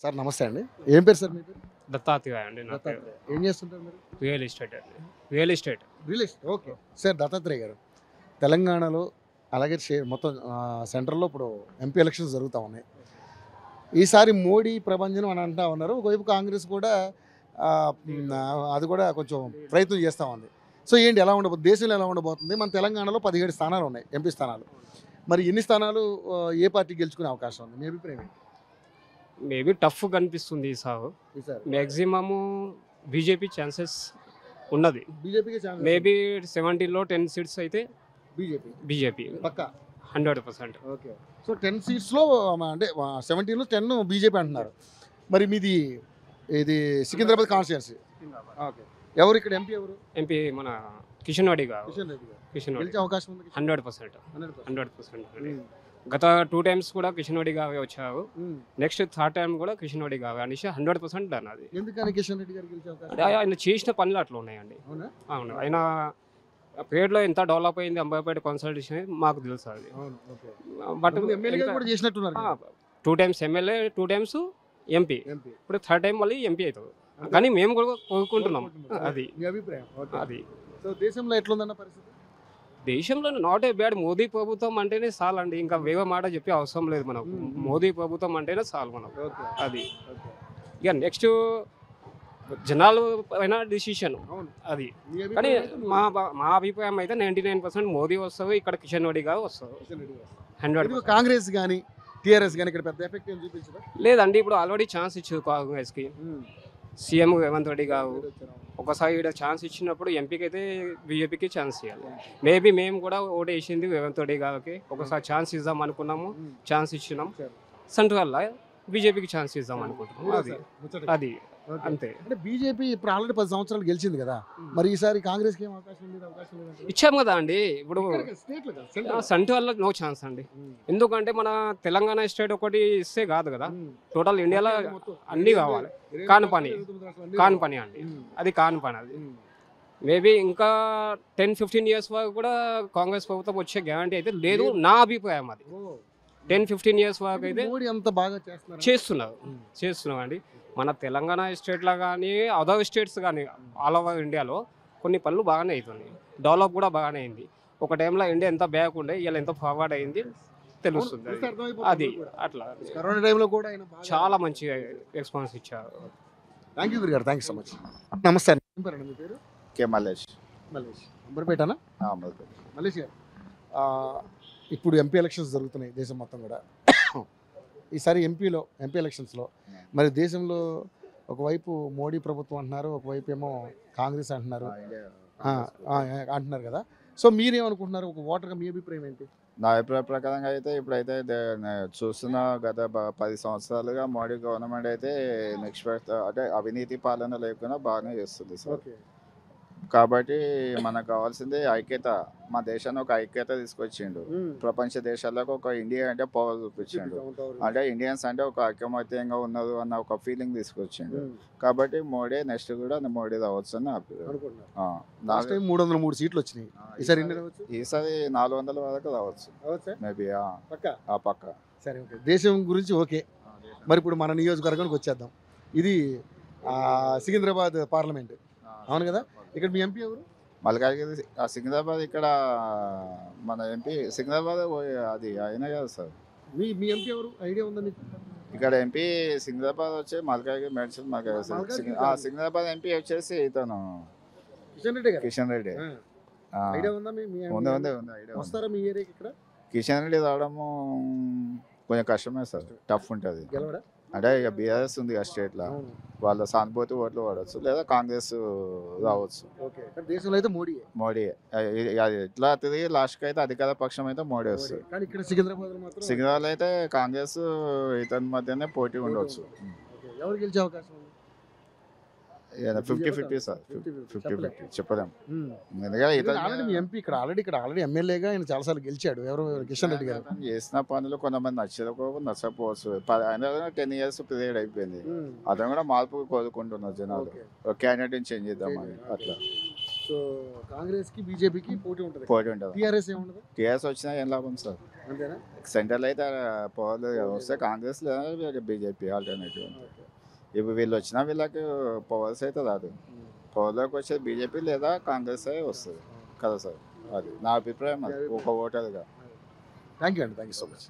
Sir నమస్తే అండి. ఏం పేరు సార్ మీ పేరు? దత్తాత్రేయ అండి నా పేరు. దత్తాత్రేయ. ఏం చేస్తుంటారు మీరు? రియల్ ఎస్టేట్ అండి. Real estate. Real estate. Okay. Sir Dattatreya గారు, తెలంగాణలో అలాగే మొత్తం సెంట్రల్లో ఇప్పుడు ఎంపీ ఎలక్షన్స్ జరుగుతూ ఉన్నాయి. ఈసారి మోడీ ప్రభంజనం అని అంటా ఉన్నారు. ఒకవైపు కాంగ్రెస్ కూడా అది కూడా కొంచెం ప్రయత్నం చేస్తూ ఉంది. సో ఏంటి, ఎలా ఉండబోతుంది, దేశంలో ఎలా ఉండబోతుంది? మన తెలంగాణలో 17 స్థానాలు ఉన్నాయి, ఎంపీ స్థానాలు. మరి ఎన్ని స్థానాలు ఏ పార్టీ గెలుచుకునే అవకాశం ఉంది? మీ అభిప్రాయం ఏంటి? మేబీ టఫ్ కనిపిస్తుంది ఈ సాగు. ఈసారి మ్యాక్సిమము బీజేపీ ఛాన్సెస్ ఉన్నది. బీజేపీకి ఛాన్స్. మేబీ 70లో 10 సీట్స్ అయితే బీజేపీ పక్కా 100%. ఓకే. సో 10 సీట్స్లో అంటే 17లో 10 బీజేపీ అంటున్నారు. మరి మీది ఇది సికింద్రాబాద్ కాన్స్టిట్యున్సీ. ఓకే. ఎవరు ఇక్కడ ఎంపీ ఎవరు? ఎంపీ మన కిషన్ రెడ్డి గారు. కిషన్ రెడ్డి గారు. కిషన్ రెడ్డి గెలిచే అవకాశం ఉంది. 100%. 100%. అండి. గత 2 టైమ్స్ కూడా కిషన్ రెడ్డి గారు వచ్చారు. నెక్స్ట్ 3rd టైం కూడా కిషన్ రెడ్డి గారు అనేసి 100% డన్ అది. ఎందుకని కిషన్ రెడ్డి గారు గెలిచే అవకాశం? అంటే ఆయన చేసిన పనులు అట్లా ఉన్నాయండి. అవునా? అవును. ఆయన పేరులో ఎంత డెవలప్ అయింది అంబాయిపేట కన్సల్టేషన్ మాకు తెలుసు అది. అవును. ఓకే. బట్ ఎమ్మెల్యే కూడా చేసినట్టున్నారు. 2 times MLA, 2 times MP, MP. ఇప్పుడు 3rd టైం మళ్ళీ ఎంపీ అవుతుంది. కానీ మేము కూడా కోరుకుంటున్నాం అది. మీ అభిప్రాయం? ఓకే. అది సో దేశంలో ఎట్లుందన్న పరిస్థితి? దేశంలో నాట్ ఏ బ్యాడ్. మోదీ ప్రభుత్వం అంటేనే చాలండి, ఇంకా వేరే మాట చెప్పే అవసరం లేదు మనకు. మోదీ ప్రభుత్వం అంటేనే చాలు మనకు. ఓకే. అది ఓకే. ఇక నెక్స్ట్ జనాలు పైన డిసిషన్ అవును. అది. మీ కానీ అభిప్రాయం? మా అభిప్రాయం అయితే 99% మోదీ వస్తారు, ఇక్కడ కిషన్ రెడ్డి గారు వస్తారు. కిషన్ రెడ్డి గారు. 100%. కాంగ్రెస్ కానీ టీఆర్ఎస్ కానీ ఇక్కడ పెద్ద ఎఫెక్ట్ ఏం చూపించదా? లేదండి, ఇప్పుడు ఆల్రెడీ ఛాన్స్ ఇచ్చారు కాంగ్రెస్కి. సీఎం రేవంత్ రెడ్డి గారు ఒకసారి ఇక్కడ ఛాన్స్ ఇచ్చినప్పుడు ఎంపీకి అయితే బీజేపీకి ఛాన్స్ ఇవ్వాలి. మేబీ మేము కూడా ఓటు వేసింది రేవంత్ రెడ్డి గారికి. ఒకసారి ఛాన్స్ ఇద్దాం అనుకున్నాము, ఛాన్స్ ఇచ్చినాం. సెంట్రల్లో బీజేపీకి ఛాన్స్ ఇద్దాం అనుకుంటున్నాం. అది అది అంతే. అంటే బీజేపీ ఇప్పుడు ఆల్రెడీ 10 సంవత్సరాలు గెలిచింది కదా, మరి ఈసారి కాంగ్రెస్ కి ఏం అవకాశం ఉంది? అవకాశం లేదంటే ఇచ్చాం కదా అండి. ఇప్పుడు సెంట్రల్లో నో ఛాన్స్ అండి. ఎందుకంటే మన తెలంగాణ స్టేట్ ఒకటి ఇస్తే కాదు కదా, టోటల్ ఇండియాలో అన్నీ కావాలి. కాని పని అండి, అది కాని పని. అది మేబీ ఇంకా 10-15 ఇయర్స్ వరకు కూడా కాంగ్రెస్ ప్రభుత్వం వచ్చే గ్యారంటీ అయితే లేదు, నా అభిప్రాయం. అది 10-15 ఇయర్స్ వరకు అయితే మోడీ అంత బాగా చేస్తున్నారు అండి. మన తెలంగాణ స్టేట్లో కానీ అదర్ స్టేట్స్ కానీ ఆల్ ఓవర్ ఇండియాలో కొన్ని పనులు బాగానే అవుతున్నాయి, డెవలప్ కూడా బాగానే అయింది. ఒక టైంలో ఇండియా ఎంత బ్యాక్ ఉండే, ఇలా ఎంత ఫార్వర్డ్ అయింది తెలుస్తుంది. అది అట్లా కరోనా టైంలో కూడా చాలా మంచి రెస్పాన్స్ ఇచ్చారు. థ్యాంక్ యూ గారు, థ్యాంక్ యూ సో మచ్. నమస్తే అండి. ఏం పేరండి మీ పేరు? కే మల్లేష్. మల్లేష్. అంబర్పేటనా? మల్లేష్ గారు, ఇప్పుడు ఎంపీ ఎలక్షన్స్ జరుగుతున్నాయి దేశం మొత్తం కూడా. ఈసారి ఎంపీ ఎలక్షన్స్లో మరి దేశంలో ఒకవైపు మోడీ ప్రభుత్వం అంటున్నారు, ఒకవైపు ఏమో కాంగ్రెస్ అంటున్నారు కదా. సో మీరేమనుకుంటున్నారు, ఒక ఓటర్గా మీ అభిప్రాయం ఏంటి? నా అభిప్రాయ ప్రకారంగా అయితే ఇప్పుడైతే చూస్తున్న గత 10 సంవత్సరాలుగా మోడీ గవర్నమెంట్ అయితే అంటే అవినీతి పాలన లేకుండా బాగానే చేస్తుంది సార్. ఓకే. కాబట్టి మనకు కావాల్సింది ఐక్యత. మా దేశాన్ని ఒక ఐక్యత తీసుకొచ్చిండు. ప్రపంచ దేశాలకు ఒక ఇండియా అంటే పవర్ చూపించిండు. అంటే ఇండియన్స్ అంటే ఒక ఐకమత్యంగా ఉన్నారు అన్న ఒక ఫీలింగ్ తీసుకొచ్చిండు. కాబట్టి మోడీ నెక్స్ట్ కూడా మోడీ రావచ్చు అని లాస్ట్ టైం 303 సీట్లు వచ్చినాయి. ఈసారి 400 వరకు రావచ్చు మేబీ. పక్క. సరే, ఓకే. దేశం గురించి ఓకే. మరి ఇప్పుడు మన నియోజకవర్గానికి వచ్చేద్దాం. ఇది సికింద్రాబాద్ పార్లమెంట్, అవును కదా. ఇక్కడ మీ ఎంపీ ఎవరు? మల్కాజ్గిరి. సికింద్రాబాద్ ఇక్కడ మన ఎంపీ సికింద్రాబాద్ అది అయినా కదా సార్. మీ ఎంపీ ఎవరు, ఐడియా ఉందా మీకు? ఇక్కడ ఎంపీ సికింద్రాబాద్ వచ్చి మల్కాజ్గిరి మెడిసిన్ సికింద్రాబాద్ ఎంపీ వచ్చేసి ఇతను కిషన్ రెడ్డి. ఐడియా ఉందా? వస్తారా మీ ఏరియాకి? ఇక్కడ కిషన్ రెడ్డి రావడము కొంచెం కష్టమే సార్, టఫ్ ఉంటుంది. అంటే ఇక బీఆర్ఎస్ ఉంది కదా స్టేట్లో, వాళ్ళ సానుభూతి ఓట్లు పడవచ్చు, లేదా కాంగ్రెస్ రావచ్చు. దేశంలో అయితే మోడీ ఎట్లా తిరిగి లాస్ట్కి అయితే అధికార పక్షం అయితే మోడీ వస్తుంది. సికింద్రాబాద్ అయితే కాంగ్రెస్ ఇతని మధ్యనే పోటీ ఉండవచ్చు. 50-50 సార్, 50-50 చెప్పలేం. ఎంపీ ఇక్కడ ఆల్రెడీ ఎమ్మెల్యేగా ఆయన చాలాసార్లు గెలిచాడు. ఎవరు? కిషన్ రెడ్డి గారు. చేసిన పనులు కొంతమంది నచ్చకపోవచ్చు. ఆయన 10 ఇయర్స్ పీరియడ్ అయిపోయింది. అతను కూడా మార్పు కోరుకుంటున్నారు జనాలు, క్యాండిడేట్ చేంజ్ చేద్దామని అట్లా. సో కాంగ్రెస్కి బీజేపీకి పోటీ ఉంటుంది. పోటీ ఉంటుంది. టీఆర్ఎస్ ఏముండదు, టీఆర్ఎస్ వచ్చినా ఏం లాభం సార్? అంతేనా? సెంట్రల్ అయితే పవర్లో వస్తే కాంగ్రెస్ లేదా బీజేపీ ఆల్టర్నేటివ్. ఇప్పుడు వీళ్ళు వచ్చినా వీళ్ళకి పవర్స్ అయితే రాదు. పవర్లోకి వచ్చేది బీజేపీ లేదా కాంగ్రెస్ వస్తుంది కదా సార్. అది నా అభిప్రాయం, అది ఒక ఓటర్గా. థ్యాంక్ యూ అండి, థ్యాంక్ యూ సో మచ్.